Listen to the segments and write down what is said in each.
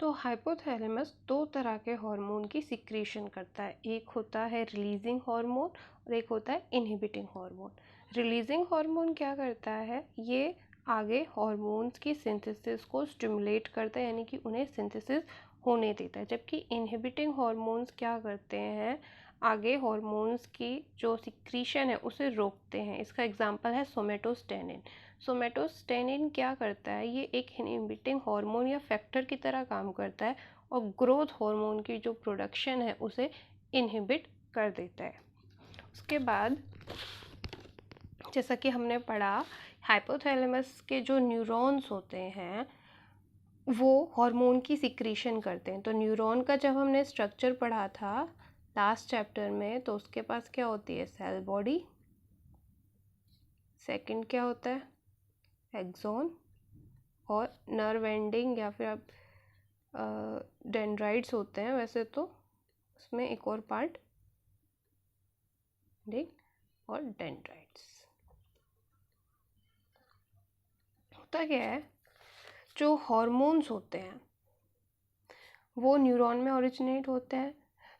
तो हाइपोथैलेमस दो तरह के हार्मोन की सिक्रीशन करता है। एक होता है रिलीजिंग हार्मोन और एक होता है इनहिबिटिंग हार्मोन। रिलीजिंग हार्मोन क्या करता है, ये आगे हार्मोन्स की सिंथेसिस को स्टिमुलेट करता है, यानी कि उन्हें सिंथेसिस होने देता है। जबकि इनहिबिटिंग हार्मोन्स क्या करते हैं, आगे हार्मोन्स की जो सिक्रीशन है उसे रोकते हैं। इसका एग्जांपल है सोमेटोस्टेनिन। सोमेटोस्टेनिन क्या करता है, ये एक इनहिबिटिंग हार्मोन या फैक्टर की तरह काम करता है और ग्रोथ हार्मोन की जो प्रोडक्शन है उसे इनहिबिट कर देता है। उसके बाद जैसा कि हमने पढ़ा, हाइपोथैलेमस के जो न्यूरॉन्स होते हैं वो हार्मोन की सिक्रीशन करते हैं। तो न्यूरॉन का जब हमने स्ट्रक्चर पढ़ा था लास्ट चैप्टर में, तो उसके पास क्या होती है, सेल बॉडी, सेकंड क्या होता है, एक्सॉन, और नर्व एंडिंग या फिर आप डेंड्राइट्स होते हैं वैसे तो, उसमें एक और पार्ट और डेंड्राइट्स। होता क्या है, जो हॉर्मोन्स होते हैं वो न्यूरॉन में ओरिजिनेट होते हैं।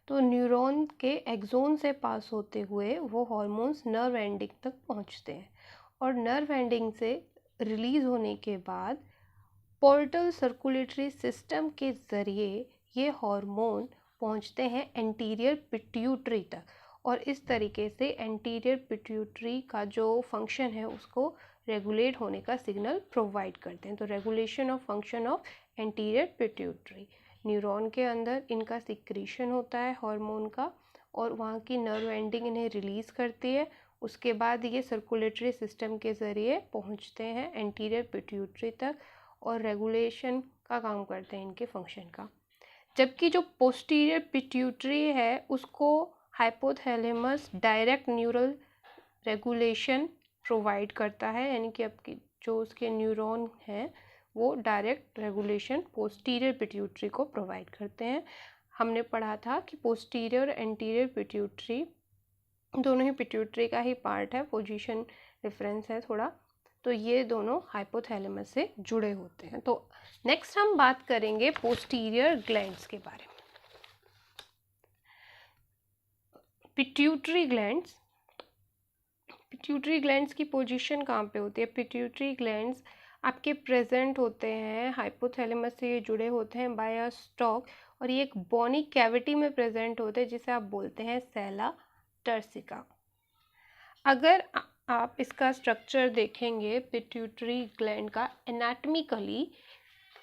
तो न्यूरॉन के एक्सोन से पास होते हुए वो हॉर्मोन्स नर्व एंडिंग तक पहुंचते हैं और नर्व एंडिंग से रिलीज होने के बाद पोर्टल सर्कुलेटरी सिस्टम के ज़रिए ये हार्मोन पहुंचते हैं एंटीरियर पिट्यूटरी तक, और इस तरीके से एंटीरियर पिट्यूटरी का जो फंक्शन है उसको रेगुलेट होने का सिग्नल प्रोवाइड करते हैं। तो regulation of function of anterior pituitary, neuron के अंदर इनका सिक्रीशन होता है हार्मोन का और वहाँ की नर्व एंडिंग इन्हें रिलीज़ करती है। उसके बाद ये सर्कुलेटरी सिस्टम के ज़रिए पहुँचते हैं एंटीरियर पिट्यूटरी तक और रेगुलेशन का काम करते हैं इनके फंक्शन का। जबकि जो पोस्टीरियर पिट्यूटरी है उसको hypothalamus direct neural regulation provide करता है, यानी कि आपकी जो उसके न्यूरॉन हैं वो डायरेक्ट रेगुलेशन पोस्टीरियर पिट्यूटरी को प्रोवाइड करते हैं। हमने पढ़ा था कि पोस्टीरियर एंटीरियर पिट्यूटरी दोनों ही पिट्यूटरी का ही पार्ट है, पोजीशन डिफरेंस है थोड़ा, तो ये दोनों हाइपोथैलेमस से जुड़े होते हैं। तो नेक्स्ट हम बात करेंगे पोस्टीरियर ग्लैंड्स के बारे में। पिट्यूटरी ग्लैंड्स, पिट्यूटरी ग्लैंड्स की पोजीशन कहाँ पे होती है, पिट्यूटरी ग्लैंड्स आपके प्रेजेंट होते हैं, हाइपोथैलेमस से ये जुड़े होते हैं बाय अ स्टॉक, और ये एक बोनी कैविटी में प्रेजेंट होते हैं जिसे आप बोलते हैं सेला टर्सिका। अगर आप इसका स्ट्रक्चर देखेंगे पिट्यूटरी ग्लैंड का एनाटॉमिकली,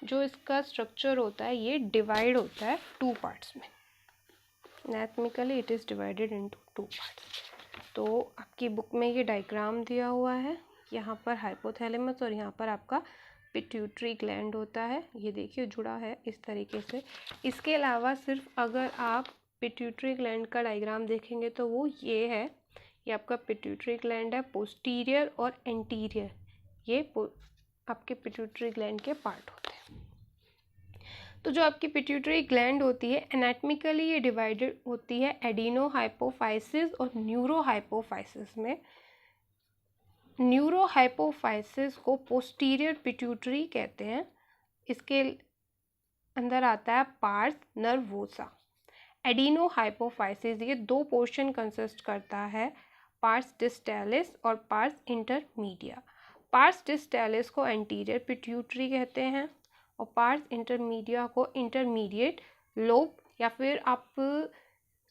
जो इसका स्ट्रक्चर होता है ये डिवाइड होता है टू पार्ट्स में। Anatomically it is divided into two parts. तो आपकी बुक में ये डायग्राम दिया हुआ है, यहाँ पर हाइपोथैलेमस और यहाँ पर आपका पिट्यूटरी ग्लैंड होता है, ये देखिए जुड़ा है इस तरीके से। इसके अलावा सिर्फ अगर आप पिट्यूटरी ग्लैंड का डायग्राम देखेंगे तो वो ये है, ये आपका पिट्यूटरी ग्लैंड है, पोस्टीरियर और एंटीरियर ये आपके पिट्यूटरी ग्लैंड के पार्ट होते हैं। तो जो आपकी पिट्यूटरी ग्लैंड होती है एनाटॉमिकली ये डिवाइडेड होती है एडिनो हाइपोफाइसिस और न्यूरो हाइपोफाइसिस में। न्यूरो हाइपोफाइसिस को पोस्टीरियर पिट्यूटरी कहते हैं। इसके अंदर आता है पार्स नर्वोसा। एडिनो हाइपोफाइसिस ये दो पोर्शन कंसिस्ट करता है, पार्स डिस्टैलिस और पार्स इंटरमीडिया। पार्स डिस्टैलिस को एंटीरियर पिट्यूटरी कहते हैं और पार्स इंटरमीडिया को इंटरमीडिएट लोब, या फिर आप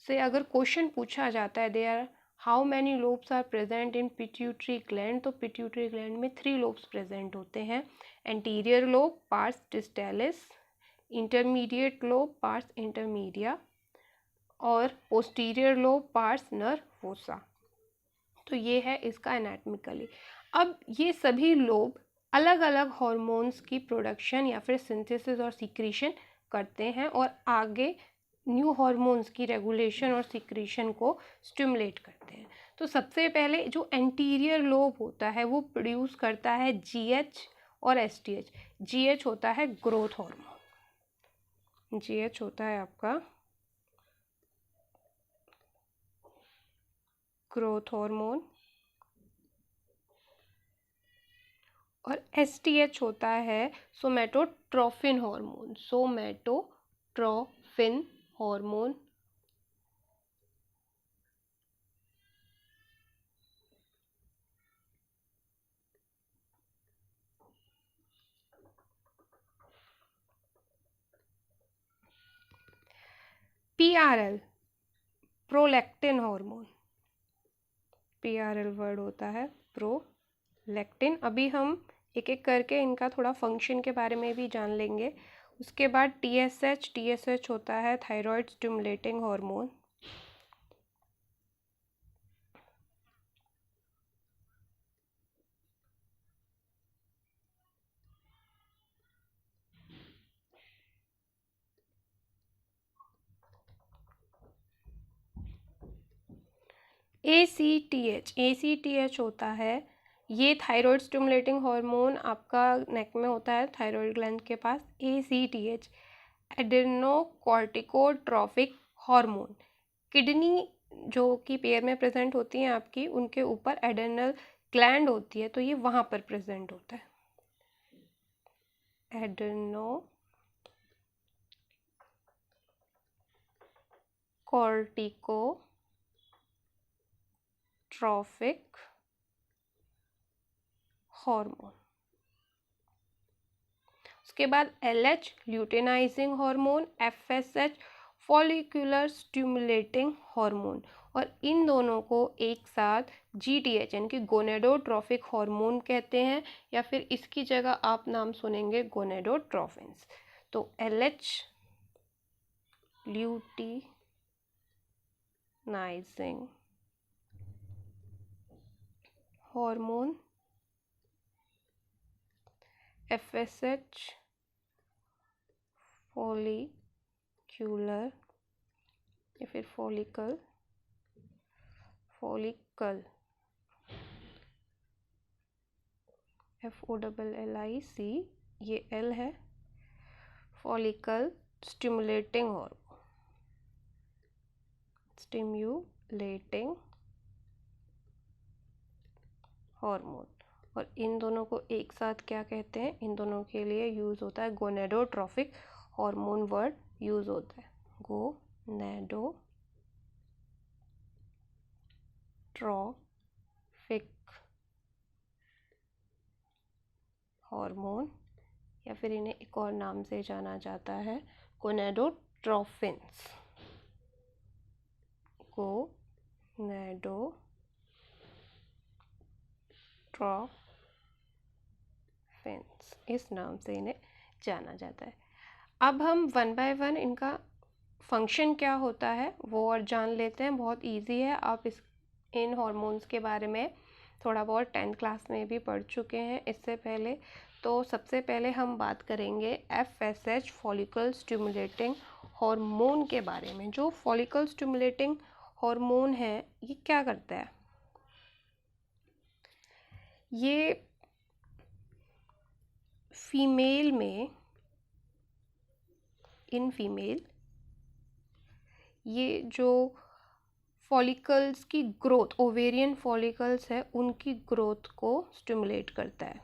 से अगर क्वेश्चन पूछा जाता है there how many lobes are present in pituitary gland, तो पिट्यूटरी ग्लैंड में 3 लोब्स प्रेजेंट होते हैं, anterior lobe pars distalis, intermediate lobe pars intermedia और पोस्टीरियर लोब पार्स नर्वोसा। तो ये है इसका एनाटॉमिकली। अब ये सभी लोब अलग अलग हॉर्मोन्स की प्रोडक्शन या फिर सिंथेसिस और सिक्रीशन करते हैं और आगे न्यू हॉर्मोन्स की रेगुलेशन और सिक्रीशन को स्टिमुलेट करते हैं। तो सबसे पहले जो एंटीरियर लोब होता है वो प्रोड्यूस करता है जीएच और एसटीएच। जीएच होता है ग्रोथ हार्मोन, जीएच होता है आपका ग्रोथ हार्मोन, और STH होता है somatotrophin hormone, somatotrophin hormone. PRL prolactin hormone, PRL word होता है प्रोलैक्टिन। अभी हम एक एक करके इनका थोड़ा फंक्शन के बारे में भी जान लेंगे। उसके बाद TSH होता है थायराइड स्टिमुलेटिंग हार्मोन। ACTH होता है, ये थायराइड स्टिमुलेटिंग हार्मोन आपका नेक में होता है, थायराइड ग्लैंड के पास। ACTH adrenocorticotrophic hormone. किडनी जो कि पेयर में प्रेजेंट होती हैं आपकी, उनके ऊपर एड्रेनल ग्लैंड होती है, तो ये वहाँ पर प्रेजेंट होता है। एड्रेनोकॉर्टिकोट्रॉफिक हार्मोन। उसके बाद LH luteinising hormone, FSH follicular stimulating hormone. और इन दोनों को एक साथ GTH यानी कि गोनेडोट्रोफिक हार्मोन कहते हैं, या फिर इसकी जगह आप नाम सुनेंगे गोनेडोट्रोफिन्स। तो LH luteinising hormone, FSH follicular या फिर फॉलिकल FOLLIC, ये L है, फॉलिकल स्टिमुलेटिंग हार्मोन। और इन दोनों को एक साथ क्या कहते हैं, इन दोनों के लिए यूज होता है गोनेडोट्रोफिक हार्मोन वर्ड यूज होता है, गोनेडोट्रोफिक हार्मोन, या फिर इन्हें एक और नाम से जाना जाता है गोनेडोट्रोफिन्स। इस नाम से इन्हें जाना जाता है। अब हम वन बाय वन इनका फंक्शन क्या होता है वो और जान लेते हैं। बहुत इजी है, आप इन हार्मोन्स के बारे में थोड़ा बहुत 10th क्लास में भी पढ़ चुके हैं इससे पहले। तो सबसे पहले हम बात करेंगे FSH फॉलिकल स्टिमुलेटिंग हार्मोन के बारे में। जो फॉलिकल स्टिमुलेटिंग हार्मोन है ये क्या करता है, ये फीमेल में, इन फीमेल ये जो फॉलिकल्स की ग्रोथ, ओवेरियन फॉलिकल्स है उनकी ग्रोथ को स्टिमुलेट करता है।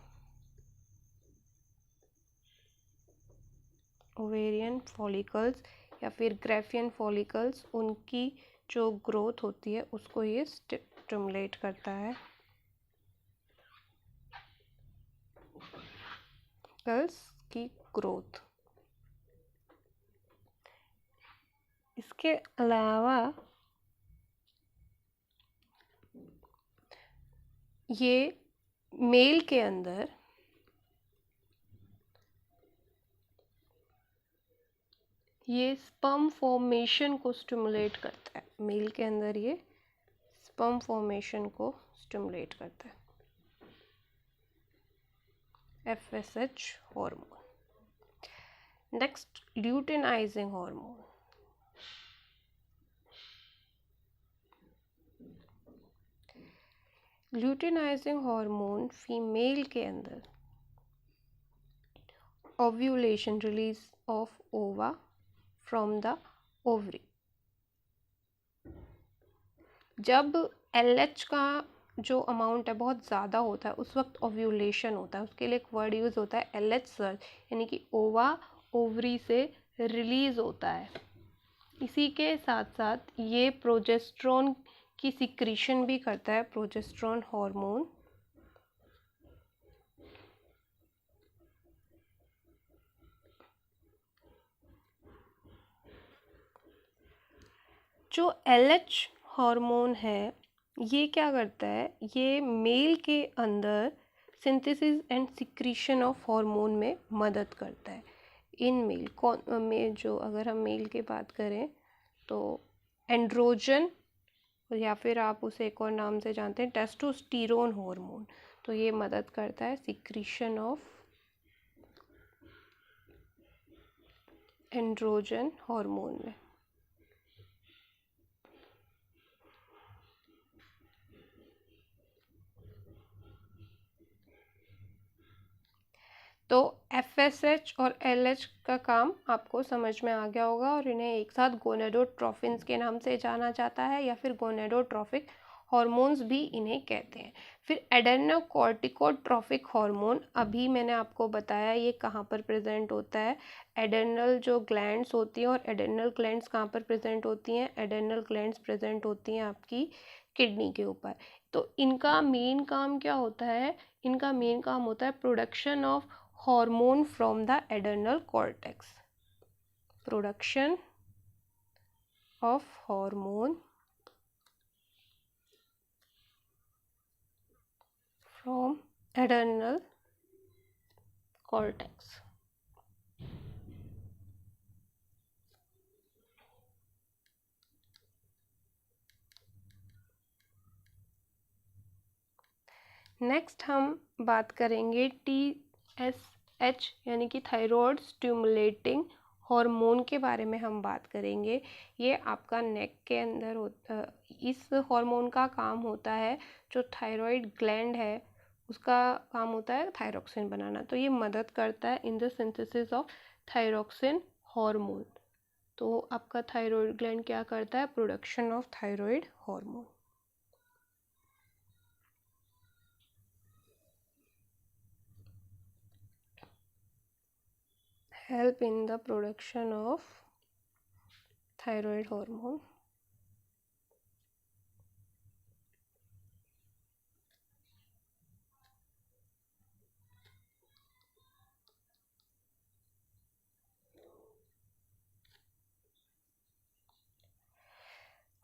ओवेरियन फॉलिकल्स या फिर ग्राफियन फॉलिकल्स, उनकी जो ग्रोथ होती है उसको ये स्टिमुलेट करता है। फॉलिकल्स की ग्रोथ। इसके अलावा ये मेल के अंदर ये स्पर्म फॉर्मेशन को स्टिमुलेट करता है। मेल के अंदर ये स्पर्म फॉर्मेशन को स्टिमुलेट करता है, FSH hormone. Next luteinising hormone. Luteinising hormone female के अंदर ओव्यूलेशन, रिलीज ऑफ ओवा फ्रॉम द ओवरी। जब LH का जो अमाउंट है बहुत ज़्यादा होता है उस वक्त ओव्यूलेशन होता है, उसके लिए एक वर्ड यूज़ होता है LH सर्ज, यानी कि ओवा ओवरी से रिलीज़ होता है। इसी के साथ साथ ये प्रोजेस्टेरोन की सिक्रीशन भी करता है, प्रोजेस्टेरोन हार्मोन। जो LH हार्मोन है ये क्या करता है, ये मेल के अंदर synthesis and secretion of hormone में मदद करता है। इन मेल जो अगर हम मेल की बात करें तो एंड्रोजन, या फिर आप उसे एक और नाम से जानते हैं टेस्टोस्टेरोन हार्मोन, तो ये मदद करता है सिक्रीशन ऑफ एंड्रोजन हार्मोन में। तो FSH और LH का काम आपको समझ में आ गया होगा, और इन्हें एक साथ गोनेडोट्रोफिन्स के नाम से जाना जाता है, या फिर गोनेडोट्रोफिक हार्मोन्स भी इन्हें कहते हैं। फिर एडेनोकॉर्टिकोट्रोफिक हार्मोन, अभी मैंने आपको बताया ये कहाँ पर प्रेजेंट होता है। एडेनल जो ग्लैंड्स होती हैं, और एडेनल ग्लैंड्स कहाँ पर प्रेजेंट होती हैं, एडेनल ग्लैंड्स प्रेजेंट होती हैं आपकी किडनी के ऊपर। तो इनका मेन काम क्या होता है, इनका मेन काम होता है production of hormone from the adrenal cortex, production of hormone from adrenal cortex। Next हम बात करेंगे TSH यानी कि थायराइड स्टिमुलेटिंग हार्मोन के बारे में हम बात करेंगे। ये आपका नेक के अंदर इस हार्मोन का काम होता है, जो थायराइड ग्लैंड है उसका काम होता है थायरोक्सिन बनाना, तो ये मदद करता है in the synthesis of thyroxine hormone. तो आपका थायराइड ग्लैंड क्या करता है, production of thyroid hormone. Help in the production of thyroid hormone।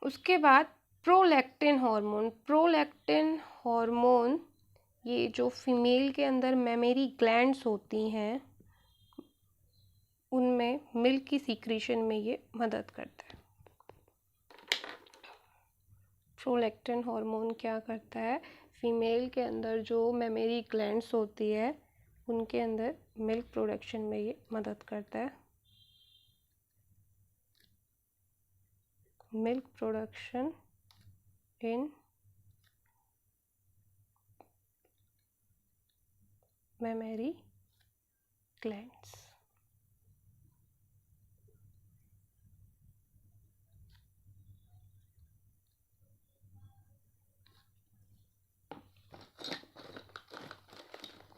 उसके बाद प्रोलैक्टिन हार्मोन। प्रोलैक्टिन हार्मोन ये जो फीमेल के अंदर मेमरी ग्लैंड्स होती हैं उनमें मिल्क की सीक्रेशन में ये मदद करता है। प्रोलैक्टिन हार्मोन क्या करता है, फीमेल के अंदर जो मेमरी ग्लैंड्स होती है उनके अंदर मिल्क प्रोडक्शन में ये मदद करता है। Milk production in mammary glands.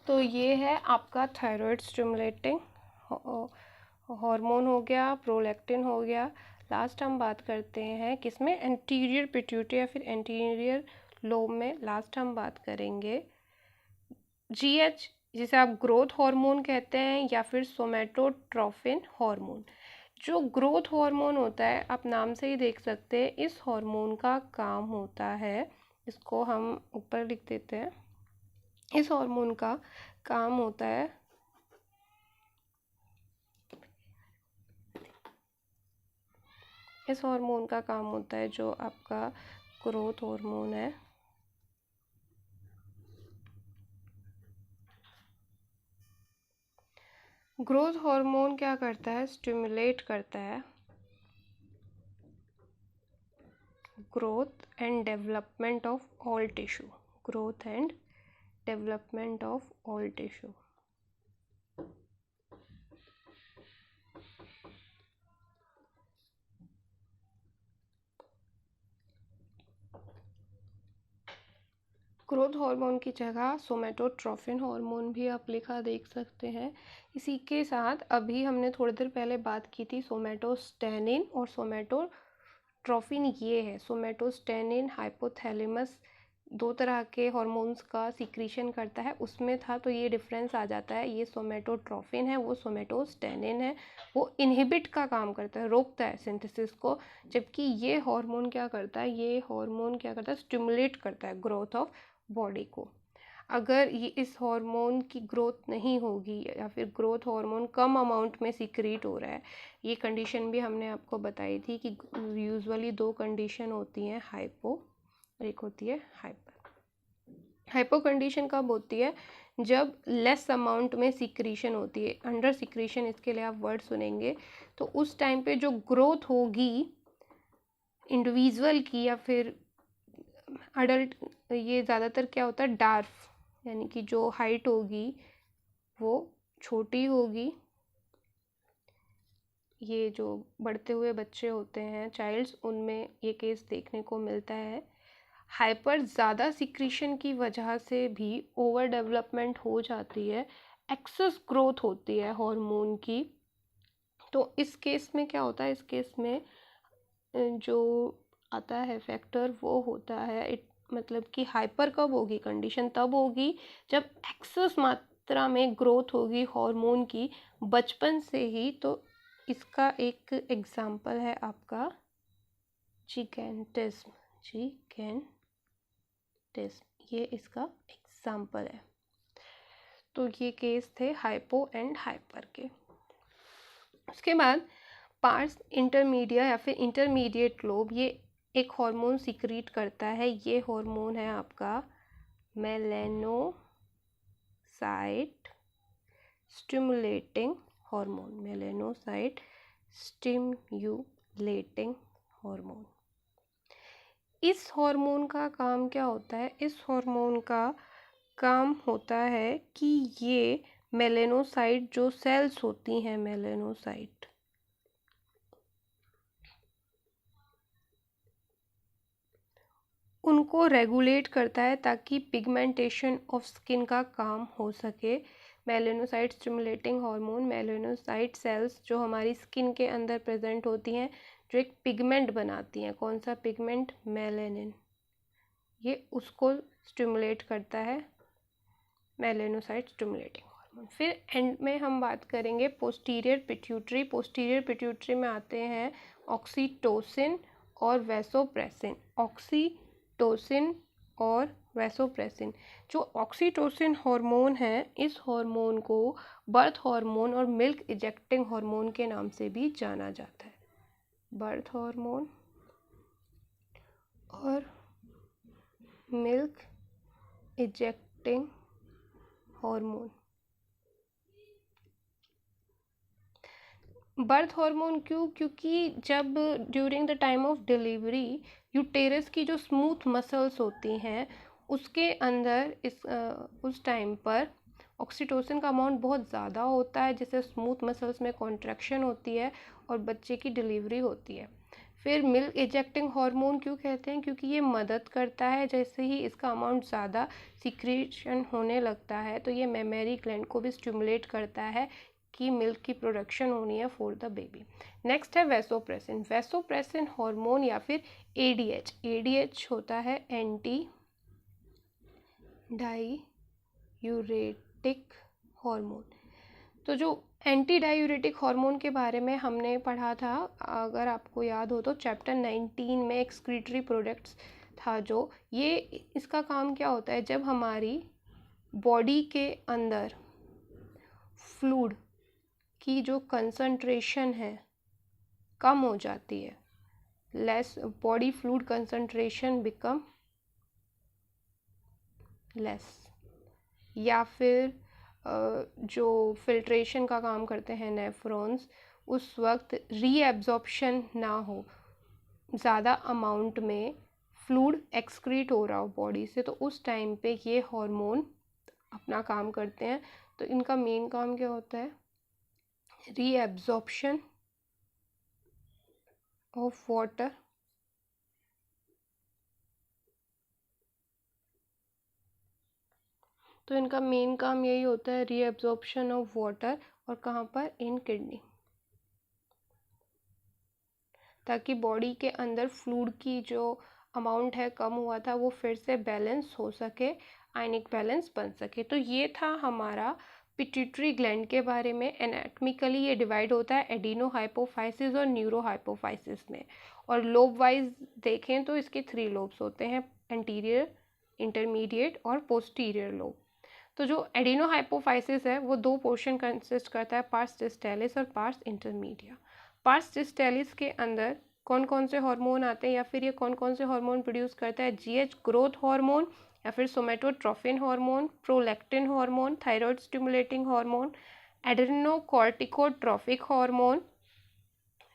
तो ये है आपका थायराइड स्टिमुलेटिंग हार्मोन हो गया, प्रोलैक्टिन हो गया। लास्ट हम बात करते हैं किसमें, एंटीरियर पिट्यूटरी या फिर एंटीरियर लोब में। लास्ट हम बात करेंगे GH, जिसे आप ग्रोथ हार्मोन कहते हैं, या फिर सोमेटोट्रोफिन हार्मोन। जो ग्रोथ हार्मोन होता है आप नाम से ही देख सकते हैं, इस हार्मोन का काम होता है, इसको हम ऊपर लिख देते हैं, इस हार्मोन का काम होता है इस हार्मोन का काम होता है जो आपका ग्रोथ हार्मोन है, ग्रोथ हार्मोन क्या करता है, स्टिमुलेट करता है growth and development of all tissue, growth and development of all tissue. Growth hormone की जगह सोमेटोट्रोफिन हार्मोन भी आप लिखा देख सकते हैं। इसी के साथ अभी हमने थोड़ी देर पहले बात की थी सोमेटोस्टेनिन और सोमेटोट्रोफिन। ये है सोमेटोस्टेनिन हाइपोथैलेमस 2 तरह के हार्मोन्स का सिक्रीशन करता है, उसमें था, तो ये डिफरेंस आ जाता है। ये सोमेटोट्रोफिन है, वो सोमेटोस्टेनिन है, वो इनहिबिट का काम करता है, रोकता है सिंथेसिस को, जबकि ये हार्मोन क्या करता है, ये हार्मोन क्या करता है, स्टिमुलेट करता है ग्रोथ ऑफ बॉडी को। अगर ये इस हार्मोन की ग्रोथ नहीं होगी या फिर ग्रोथ हार्मोन कम अमाउंट में सिक्रीट हो रहा है, ये कंडीशन भी हमने आपको बताई थी कि यूजुअली 2 कंडीशन होती हैं, हाइपो और एक होती है हाइपर। हाइपो कंडीशन कब होती है, जब लेस अमाउंट में सिक्रीशन होती है, अंडर सिक्रीशन इसके लिए आप वर्ड सुनेंगे, तो उस टाइम पे जो ग्रोथ होगी इंडिविजुअल की या फिर अडल्ट, ये ज़्यादातर क्या होता है, डार्फ, यानी कि जो हाइट होगी वो छोटी होगी। ये जो बढ़ते हुए बच्चे होते हैं चाइल्ड्स, उनमें ये केस देखने को मिलता है। हाइपर ज़्यादा सिक्रीशन की वजह से भी ओवर डेवलपमेंट हो जाती है, एक्सेस ग्रोथ होती है हार्मोन की। तो इस केस में क्या होता है, इस केस में जो आता है फैक्टर वो होता है मतलब कि हाइपर कब होगी कंडीशन, तब होगी जब एक्सेस मात्रा में ग्रोथ होगी हार्मोन की बचपन से ही। तो इसका एक एग्जांपल है आपका जिगेंटिज्म, ये इसका एग्जांपल है। तो ये केस थे हाइपो एंड हाइपर के। उसके बाद पार्स इंटरमीडिया या फिर इंटरमीडिएट लोब, ये एक हार्मोन सिक्रीट करता है। ये हार्मोन है आपका melanocyte stimulating hormone, melanocyte stimulating hormone. इस हार्मोन का काम क्या होता है, इस हार्मोन का काम होता है कि ये मेलेनोसाइट जो सेल्स होती हैं, मेलेनोसाइट, उनको रेगुलेट करता है ताकि पिगमेंटेशन ऑफ स्किन का काम हो सके। Melanocyte stimulating hormone melanocyte sales जो हमारी स्किन के अंदर प्रेजेंट होती हैं, जो एक पिगमेंट बनाती हैं, कौन सा पिगमेंट, मेलेनिन, ये उसको स्टिमुलेट करता है मेलेनोसाइट स्टिमुलेटिंग हार्मोन। फिर एंड में हम बात करेंगे पोस्टीरियर पिट्यूटरी। पोस्टीरियर पिट्यूटरी में आते हैं ऑक्सीटोसिन और वैसोप्रेसिन, ऑक्सीटोसिन और वैसोप्रेसिन। जो ऑक्सीटोसिन हार्मोन है, इस हार्मोन को बर्थ हार्मोन और मिल्क इजेक्टिंग हार्मोन के नाम से भी जाना जाता है, बर्थ हार्मोन और milk ejecting hormone. Birth hormone क्यों, क्योंकि जब during the time of delivery uterus की जो स्मूथ मसल्स होती हैं उसके अंदर उस टाइम पर ऑक्सीटोसिन का अमाउंट बहुत ज़्यादा होता है, जिससे स्मूथ मसल्स में कॉन्ट्रैक्शन होती है और बच्चे की डिलीवरी होती है। फिर मिल्क इजेक्टिंग हार्मोन क्यों कहते हैं, क्योंकि ये मदद करता है, जैसे ही इसका अमाउंट ज़्यादा सिक्रीशन होने लगता है तो ये मेमरी ग्लैंड को भी स्टिमुलेट करता है कि मिल्क की प्रोडक्शन होनी है फॉर द बेबी। नेक्स्ट है वैसोप्रेसिन। वैसोप्रेसिन हार्मोन या फिर एडीएच, एडीएच होता है एंटी डायूरेटिक हार्मोन। तो जो एंटी डायूरेटिक हार्मोन के बारे में हमने पढ़ा था, अगर आपको याद हो तो चैप्टर 19 में एक्सक्रीटरी प्रोडक्ट्स था, जो ये इसका काम क्या होता है, जब हमारी बॉडी के अंदर फ्लूइड की जो कंसंट्रेशन है कम हो जाती है, less body fluid concentration become less, या फिर जो फिल्ट्रेशन का काम करते हैं नेफ्रॉन्स, उस वक्त रीएब्जॉर्प्शन ना हो, ज़्यादा अमाउंट में फ्लूइड एक्सक्रीट हो रहा हो बॉडी से, तो उस टाइम पे ये हार्मोन अपना काम करते हैं। तो इनका मेन काम क्या होता है, रीएब्जॉर्प्शन ऑफ वाटर तो इनका मेन काम यही होता है, रीएब्जॉर्प्शन ऑफ वाटर, और कहाँ पर, इन किडनी, ताकि बॉडी के अंदर फ्लूइड की जो अमाउंट है कम हुआ था वो फिर से बैलेंस हो सके, आयनिक बैलेंस बन सके। तो ये था हमारा पिट्यूटरी ग्लैंड के बारे में। एनाटॉमिकली ये डिवाइड होता है एडिनो हाइपोफाइसिस और न्यूरो हाइपोफाइसिस में। और लोब वाइज देखें तो इसके 3 लोब्स होते हैं, एंटीरियर, इंटरमीडिएट और पोस्टीरियर लोब। तो जो एडिनो हाइपोफाइसिस है वो 2 पोर्शन कंसिस्ट करता है, पार्स डिस्टालिस और पार्स इंटरमीडिया। पार्स डिस्टालिस के अंदर कौन कौन से हार्मोन आते हैं, या फिर ये कौन कौन से हार्मोन प्रोड्यूस करता है, जीएच ग्रोथ हार्मोन, या फिर somatotrophin hormone, prolactin hormone, thyroid stimulating hormone, adrenocorticotrophic hormone,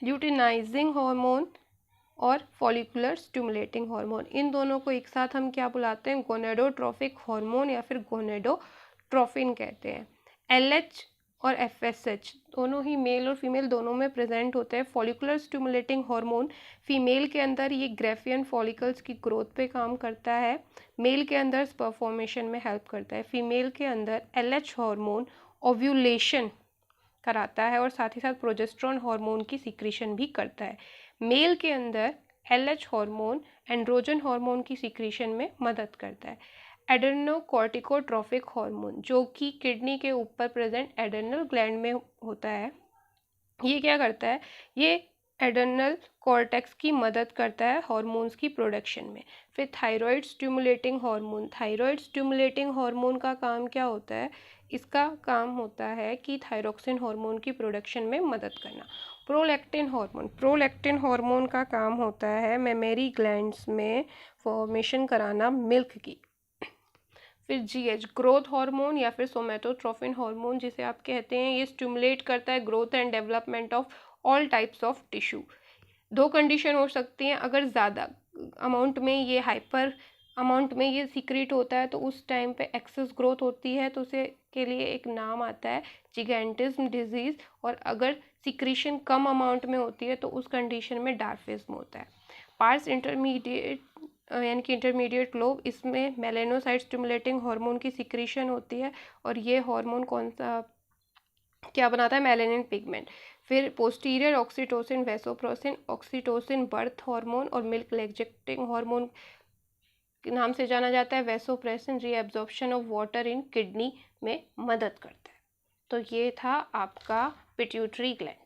luteinising hormone और फॉलिकुलर स्टिमुलेटिंग हार्मोन। इन दोनों को एक साथ हम क्या बुलाते हैं, गोनेडोट्रोफिक हार्मोन या फिर गोनेडोट्रोफिन कहते हैं। एलएच और एफएसएच दोनों ही मेल और फीमेल दोनों में प्रेजेंट होते हैं। फॉलिकुलर स्टिमुलेटिंग हार्मोन फीमेल के अंदर ये ग्रेफियन फॉलिकल्स की ग्रोथ पे काम करता है, मेल के अंदर स्पर्म फॉर्मेशन में हेल्प करता है। फीमेल के अंदर एलएच हार्मोन ओव्यूलेशन कराता है और साथ ही साथ प्रोजेस्टेरोन हार्मोन की सिक्रीशन भी करता है। मेल के अंदर एलएच हार्मोन एंड्रोजन हार्मोन की सिक्रीशन में मदद करता है। एड्रेनोकॉर्टिकोट्रोफिक हार्मोन जो कि किडनी के ऊपर प्रेजेंट एड्रेनल ग्लैंड में होता है, ये क्या करता है, ये एड्रेनल कॉर्टेक्स की मदद करता है हार्मोन्स की प्रोडक्शन में। फिर thyroid stimulating hormone, thyroid stimulating hormone का काम क्या होता है, इसका काम होता है कि थायरोक्सिन हार्मोन की प्रोडक्शन में मदद करना। प्रोलैक्टिन हार्मोन, प्रोलैक्टिन हार्मोन का काम होता है मेमरी ग्लैंड्स में फॉर्मेशन कराना मिल्क की। फिर जीएच ग्रोथ हार्मोन या फिर सोमेटोट्रोफिन हार्मोन जिसे आप कहते हैं, ये स्टिमुलेट करता है growth and development of all types of tissue. 2 condition हो सकती हैं, अगर ज़्यादा अमाउंट में ये हाइपर अमाउंट में ये सीक्रेट होता है तो उस टाइम पे एक्सेस ग्रोथ होती है, तो उसे के लिए एक नाम आता है जिगेंटिज्म डिजीज़। और अगर सिक्रीशन कम अमाउंट में होती है तो उस कंडीशन में डार्फिज्म होता है। पार्स इंटरमीडिएट यानी कि इंटरमीडिएट लोब, इसमें मेलानोसाइट स्टिमुलेटिंग हार्मोन की सिक्रीशन होती है और ये हार्मोन कौन सा क्या बनाता है, मेलानिन पिगमेंट। फिर posterior oxytocin, vasopressin, oxytocin birth hormone और मिल्क लैक्टेटिंग हार्मोन के नाम से जाना जाता है। Vasopressin reabsorption of water in kidney में मदद करता है। तो ये था आपका पिट्यूटरी ग्लैंड।